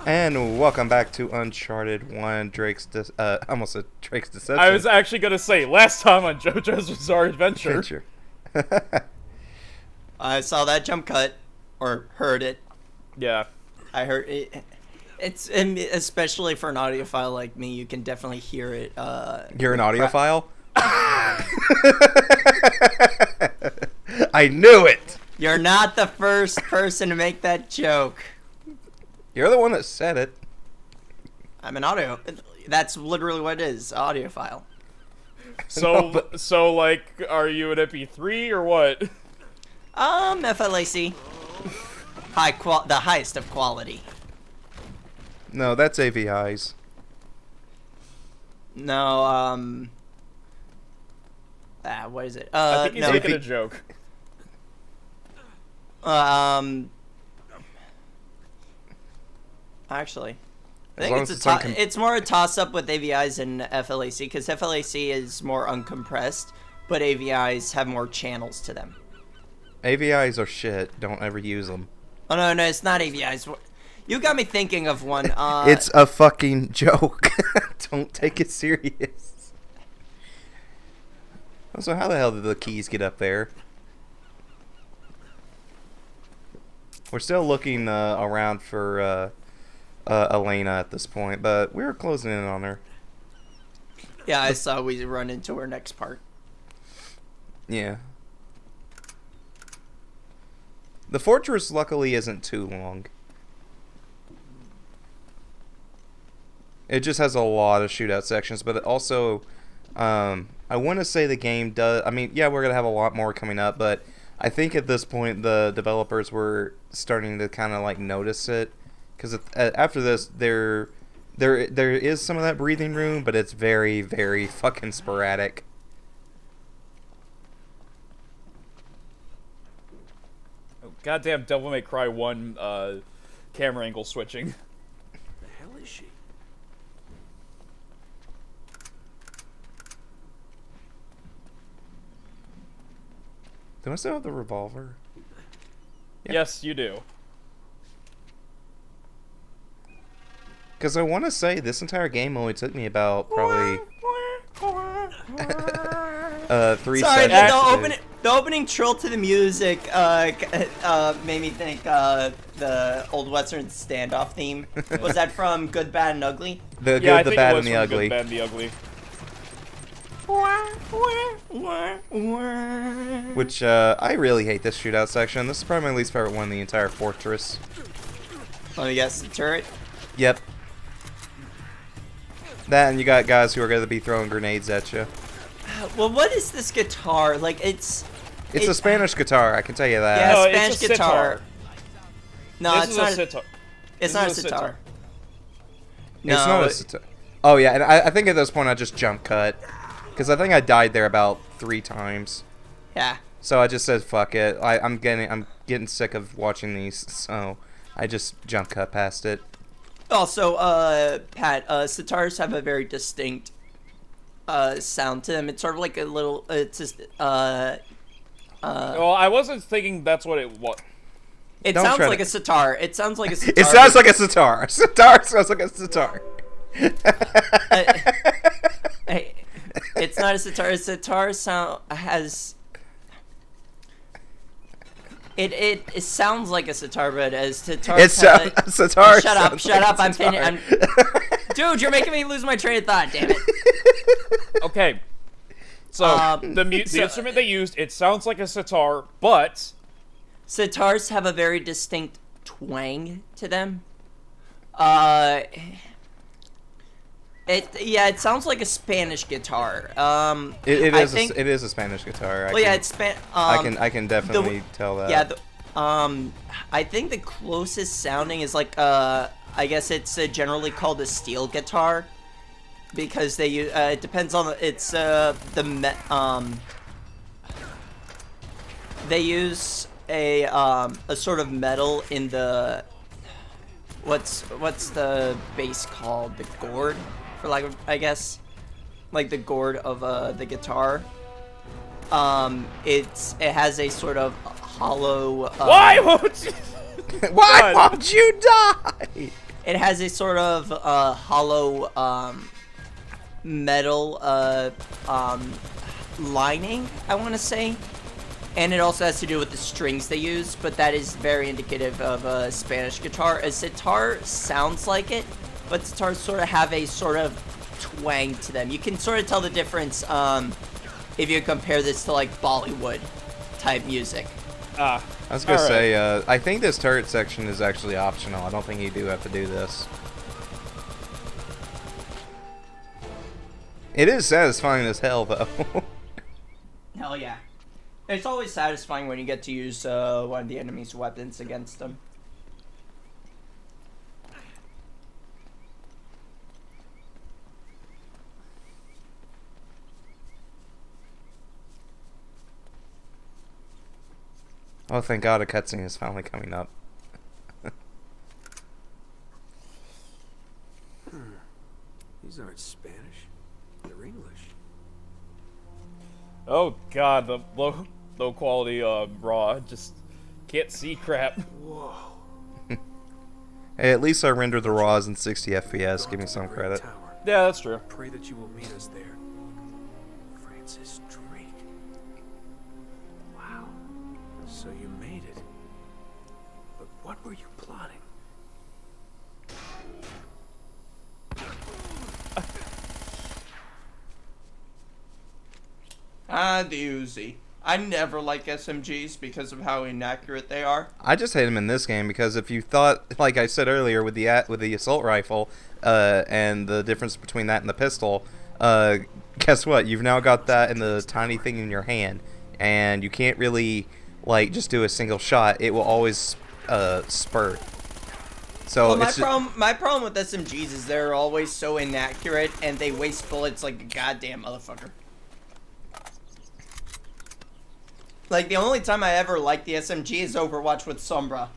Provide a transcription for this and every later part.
And welcome back to Uncharted 1, almost a Drake's Deception. I was actually going to say, last time on JoJo's Bizarre Adventure. I saw that jump cut, or heard it. Yeah. I heard it. It's, especially for an audiophile like me, you can definitely hear it. You're an audiophile? I knew it! You're not the first person to make that joke. You're the one that said it. I'm an audio. That's literally what it is, audiophile. So, so like, are you an MP3 or what? FLAC. The highest of quality. No, that's AVIs. No, what is it? I think he's no. making a joke. Actually, I think it's more a toss-up with AVIs and FLAC, because FLAC is more uncompressed, but AVIs have more channels to them. AVIs are shit. Don't ever use them. Oh, no, it's not AVIs. You got me thinking of one. It's a fucking joke. Don't take it serious. So how the hell did the keys get up there? We're still looking around for Elena at this point, but we're closing in on her. Yeah, I saw we run into her next part. Yeah. The fortress luckily isn't too long. It just has a lot of shootout sections, but it also, I want to say the game does, I mean, yeah, we're going to have a lot more coming up, but I think at this point the developers were starting to kind of like notice it, because after this there is some of that breathing room, but it's very, very fucking sporadic. Oh, goddamn Devil May Cry 1 camera angle switching. The hell is she? Do I still have the revolver? Yeah. Yes, you do. Because I want to say this entire game only took me about probably 3 Sorry, sessions. the opening trill to the music made me think the old Western standoff theme. Was that from Good, Bad, and Ugly? The Yeah, I Good, the think Bad, it was and the from Ugly. Good, Bad, and the Ugly. Which, I really hate this shootout section. This is probably my least favorite one in the entire fortress. Let me guess, the turret? Yep. That, and you got guys who are going to be throwing grenades at you. Well, what is this guitar? Like, it's a Spanish guitar, I can tell you that. Yeah, No, Spanish it's a guitar. sitar. No, This it's is not. a sitar. It's This not a is a sitar. sitar. No, It's not a sitar. Oh, yeah, and I think at this point I just jump cut. Because I think I died there about 3 times. Yeah. So I just said, fuck it. I'm getting sick of watching these, so I just jump cut past it. Also, Pat, sitars have a very distinct sound to them. It's sort of like a little. It's just. Well, I wasn't thinking that's what it was. It Don't sounds try like to- a sitar. It sounds like a sitar. It sounds like a sitar. A sitar sounds like a sitar. Hey, it's not a sitar. A sitar sound has. It sounds like a sitar, but as sitar. It's a sitar. Shut up! Shut up! I'm finished. finished. Dude, you're making me lose my train of thought. Damn it. Okay. So, the instrument they used, it sounds like a sitar, but... Sitars have a very distinct twang to them. It sounds like a Spanish guitar. It I is think, it is a Spanish guitar. I can definitely tell that. Yeah, I think the closest sounding is like I guess it's generally called a steel guitar, because they use it depends on they use a sort of metal in the what's the bass called, the gourd, for like, I guess, like the gourd of the guitar. It has a sort of hollow. Why won't you? Why won't you die? it has a sort of hollow metal lining, I want to say. And it also has to do with the strings they use, but that is very indicative of a Spanish guitar. A sitar sounds like it, but sitars sort of have a sort of twang to them. You can sort of tell the difference if you compare this to like Bollywood type music. I was gonna say, I think this turret section is actually optional. I don't think you do have to do this. It is satisfying as hell, though. Hell yeah. It's always satisfying when you get to use one of the enemy's weapons against them. Oh, thank God, a cutscene is finally coming up. These aren't Spanish. They're English. Oh god, the low quality raw, just can't see crap. Whoa. Hey, at least I rendered the RAWs in 60 FPS. Give me some credit. Tower. Yeah, that's true. Pray that you will meet us there. Francis Drake. Wow. So you made it. But what were you plotting? The Uzi. I never like SMGs because of how inaccurate they are. I just hate them in this game because if you thought, like I said earlier, with the assault rifle and the difference between that and the pistol, guess what? You've now got that in the tiny thing in your hand, and you can't really like just do a single shot. It will always spurt. So Well, my problem with SMGs is they're always so inaccurate and they waste bullets like a goddamn motherfucker. Like, the only time I ever liked the SMG is Overwatch with Sombra.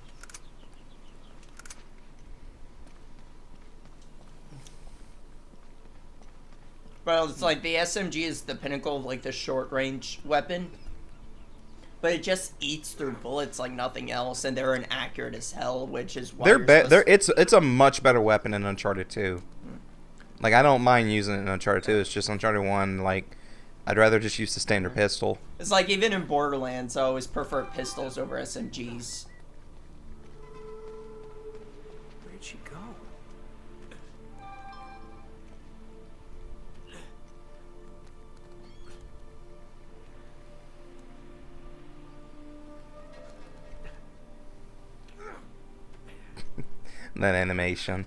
Well, it's like the SMG is the pinnacle of like the short range weapon. But it just eats through bullets like nothing else, and they're inaccurate as hell, which is why it's a much better weapon in Uncharted 2. Like, I don't mind using it in Uncharted 2. It's just Uncharted 1, like, I'd rather just use the standard pistol. It's like even in Borderlands, I always prefer pistols over SMGs. Where'd she go? That animation.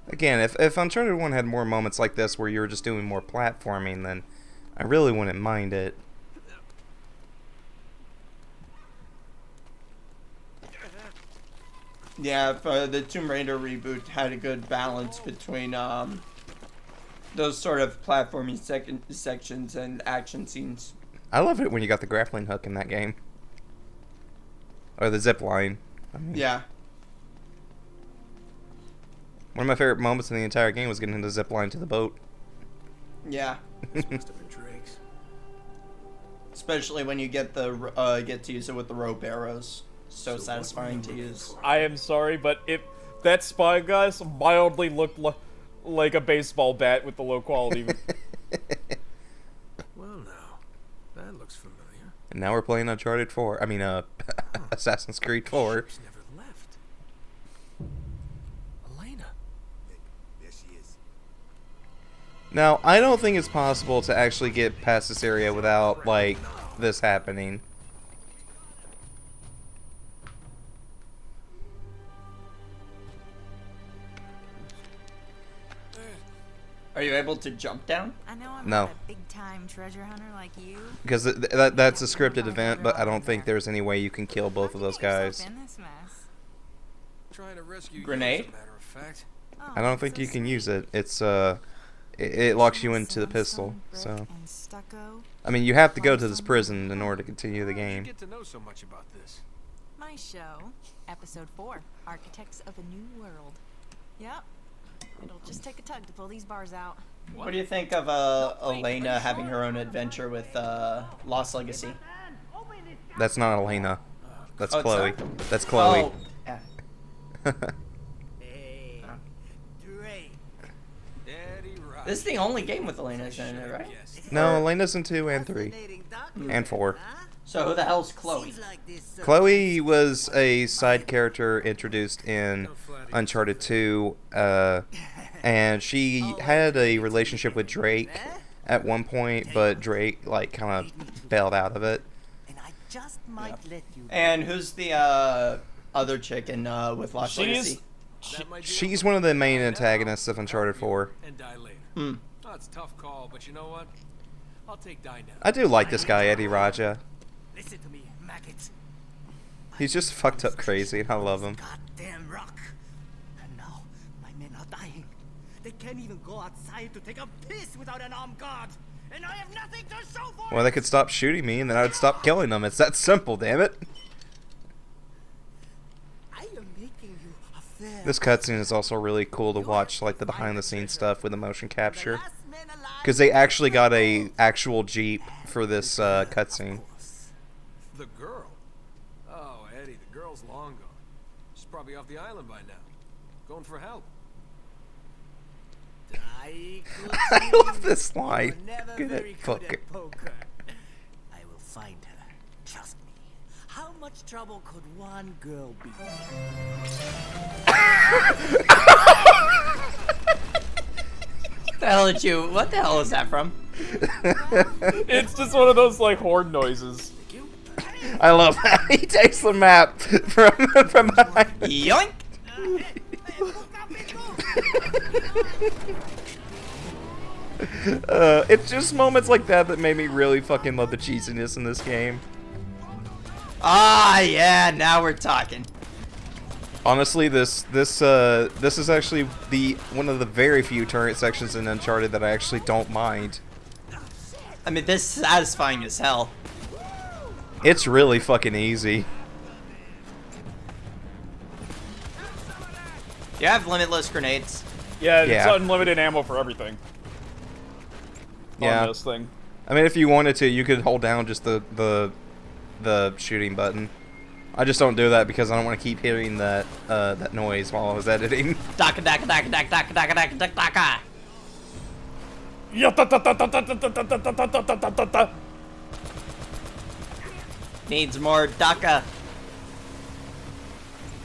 Again, if Uncharted 1 had more moments like this where you were just doing more platforming, then I really wouldn't mind it. Yeah, if the Tomb Raider reboot had a good balance between those sort of platforming sections and action scenes. I love it when you got the grappling hook in that game. Or the zip line. I mean, Yeah. one of my favorite moments in the entire game was getting the zip line to the boat. Yeah. This must have been Drake's. Especially when you get the get to use it with the rope arrows. So satisfying to use. I am sorry, but if that spy guys mildly looked like a baseball bat with the low quality. Well, now, that looks familiar. And now we're playing Uncharted 4. I mean, Assassin's Creed 4. Ship's never left. Elena. There she is. Now, I don't think it's possible to actually get past this area without, like, this happening. Are you able to jump down? I know I'm No. not a big-time treasure hunter like you. Because that's a scripted event, but I don't think there's any way you can kill both of those guys. In this mess? Trying to rescue Grenade? you, as a matter of fact. Oh, I don't think you can use it. It's, it locks you into the pistol, so... And stucco. I mean, you have to go to this prison in order to continue the How did you game. get to know so much about this? My show, episode 4, Architects of a New World. Yep. It'll just take a tug to pull these bars out. What do you think of Elena having her own adventure with Lost Legacy? That's not Elena. Oh, That's Oh, it's Chloe. not? That's Chloe. Oh, yeah. Hey, Drake. This is the only game with Elena's in it, right? No, Elena's in 2 and 3 Fascinating and 4. So who the hell's Chloe? Seems like this, Chloe was a side character introduced in Uncharted 2, and she had a relationship with Drake at one point, but Drake like kind of bailed out of it. and I just might let you. And who's the other chick in with Lost Legacy? She's one of the main antagonists of Uncharted 4. And die later. Hmm. Oh, it's a tough call, but you know what? I'll take die now. I do like this guy, Eddie Raja. Listen to me, maggot. He's just fucked up crazy, and I love him. Goddamn rock. And now my men are dying. They can't even go outside to take a piss without an armed guard. And I have nothing to show for Well, they could stop shooting me, and then I'd stop killing them. It's that simple, damn it. I am making you a fair. This cutscene is also really cool to watch, like the behind-the-scenes stuff with the motion The capture, last man alive. because they actually got a actual Jeep for this cutscene. The girl? Oh, Eddie, the girl's long gone. She's probably off the island by now. Going for help. I love this line. Good at poker. I will find her. Trust me. How much trouble could one girl be? What the hell is that from? It's just one of those like horn noises. I love how he takes the map from behind. Yoink! It's just moments like that that made me really fucking love the cheesiness in this game. Ah, yeah, now we're talking. Honestly, this is actually one of the very few turret sections in Uncharted that I actually don't mind. I mean, this is satisfying as hell. It's really fucking easy. You have limitless grenades. Yeah, it's Yeah. unlimited ammo for everything. Yeah. On this thing. I mean, if you wanted to, you could hold down just the shooting button. I just don't do that because I don't want to keep hearing that that noise while I was editing. Daka daka daka daka daka daka daka daka daka. Needs more daka.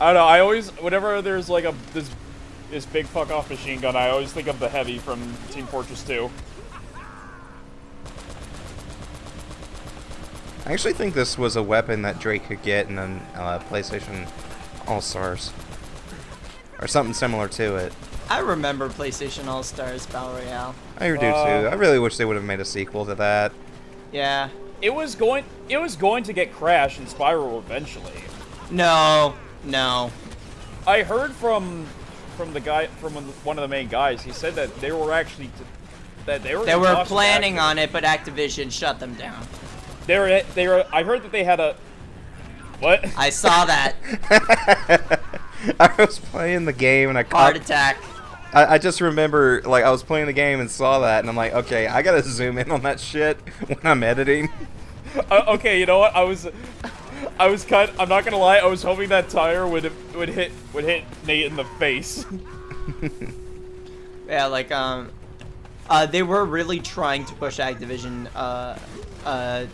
I don't know. I always, whenever there's like this big fuck off machine gun, I always think of the heavy from Team Fortress 2. I actually think this was a weapon that Drake could get in a PlayStation All-Stars. Or something similar to it. I remember PlayStation All Stars Battle Royale. I do too. I really wish they would have made a sequel to that. Yeah. It was going to get Crash and Spyro eventually. No. I heard from the guy, from one of the main guys. He said that they were actually They were planning on it, but Activision shut them down. They were. I heard that they had a. What? I saw that. I was playing the game and I Heart caught. attack. I just remember, like, I was playing the game and saw that, and I'm like, okay, I gotta zoom in on that shit when I'm editing. Okay, you know what? I was I'm not gonna lie. I was hoping that tire would hit Nate in the face. Yeah, like they were really trying to push Activision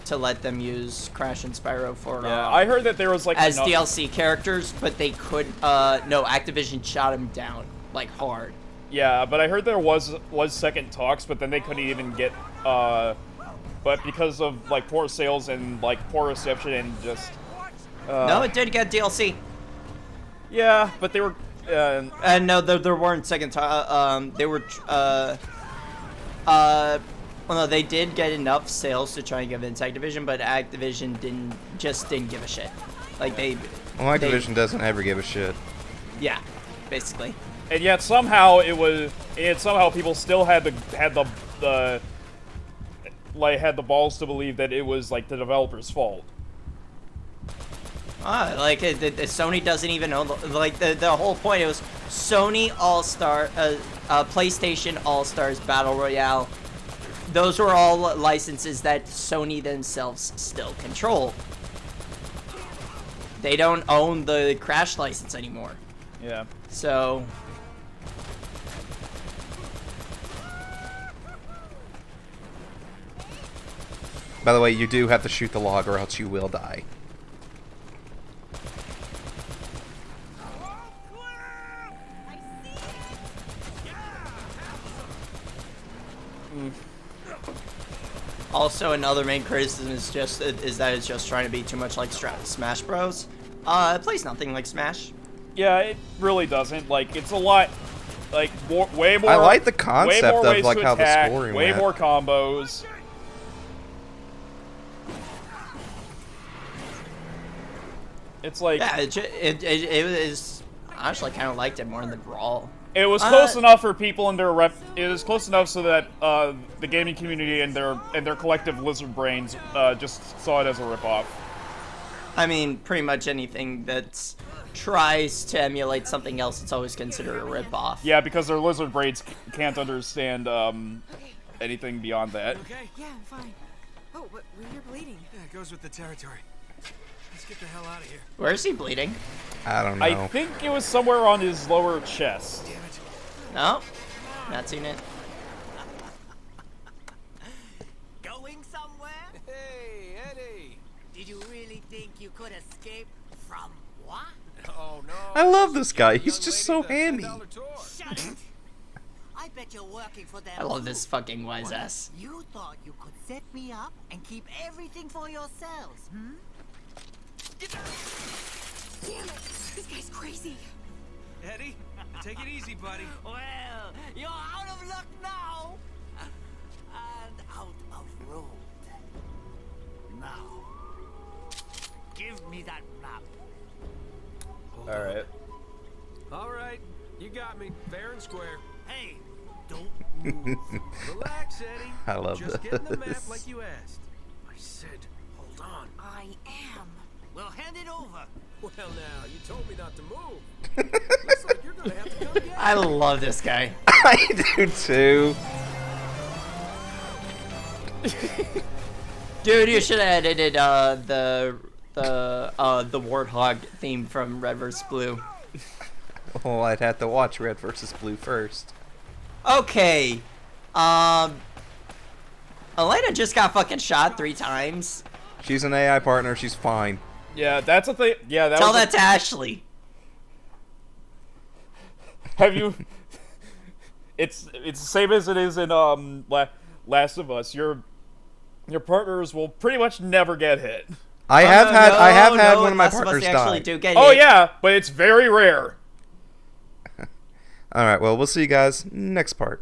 to let them use Crash and Spyro for Yeah, I heard that there was like as DLC characters, but they could no, Activision shot them down like hard. Yeah, but I heard there was second talks, but then they couldn't even get but because of like poor sales and like poor reception and just No, it did get DLC. yeah, but they were No, there weren't second they were well, no, they did get enough sales to try and give it to Activision, but Activision didn't give a shit. Like Well, Activision doesn't ever give a shit. yeah, basically. and yet somehow people still had the balls to believe that it was like the developer's fault. Like Sony doesn't even know. Like the whole point, it was Sony All-Star, PlayStation All-Stars Battle Royale. Those were all licenses that Sony themselves still control. they don't own the Crash license anymore. Yeah. So By the way, you do have to shoot the log or else you will die. also another main criticism is that it's just trying to be too much like Smash Bros. It plays nothing like Smash. Yeah, it really doesn't. Like, it's a lot, like, way more... I like the way concept more of ways like to how attack, the scoring way went. more combos. It's like... Yeah, it was. I actually kind of liked it more than Brawl. It was close enough for people in their It was close enough so that the gaming community and their collective lizard brains just saw it as a ripoff. I mean, pretty much anything that tries to emulate something else, it's always considered a ripoff. Yeah, because their lizard brains can't understand anything beyond that. Okay? Yeah, I'm fine. Oh, but you're bleeding. Yeah, it goes with the territory. Let's get the hell out of here. Where is he bleeding? I don't know. I think it was somewhere on his lower chest. Damn it. No, not seen it. Going somewhere? Hey, Eddie. Did you really think you could escape from what? Oh, no. I love this guy. Young He's just lady so the handy. $10 tour. Shut it! I bet you're working for them. I love too. this fucking wise ass. You thought you could set me up and keep everything for yourselves, hmm? Damn it! This guy's crazy. Eddie, take it easy, buddy. Well, you're out of luck now. And out of road. Now, give me that map. All right. All right, you got me, fair and square. Hey, don't move. Relax, Eddie. I love Just getting the map this. like you asked. I said, hold on. I am. Well, hand it over. Well, now, you told me not to move. Looks like you're gonna have to come get I love this guy. I do too. Dude, you should have edited the Warthog theme from Red vs. Blue. Well, I'd have to watch Red vs. Blue first. Okay. Elena just got fucking shot 3 times. She's an AI partner. She's fine. Yeah, that's a thing. Yeah, that Tell was that to Ashley. Have you? It's the same as it is in Last of Us. Your partners will pretty much never get hit. I have had one of my Last of Us partners actually die. do get Oh hit. yeah, but it's very rare. All right. Well, we'll see you guys next part.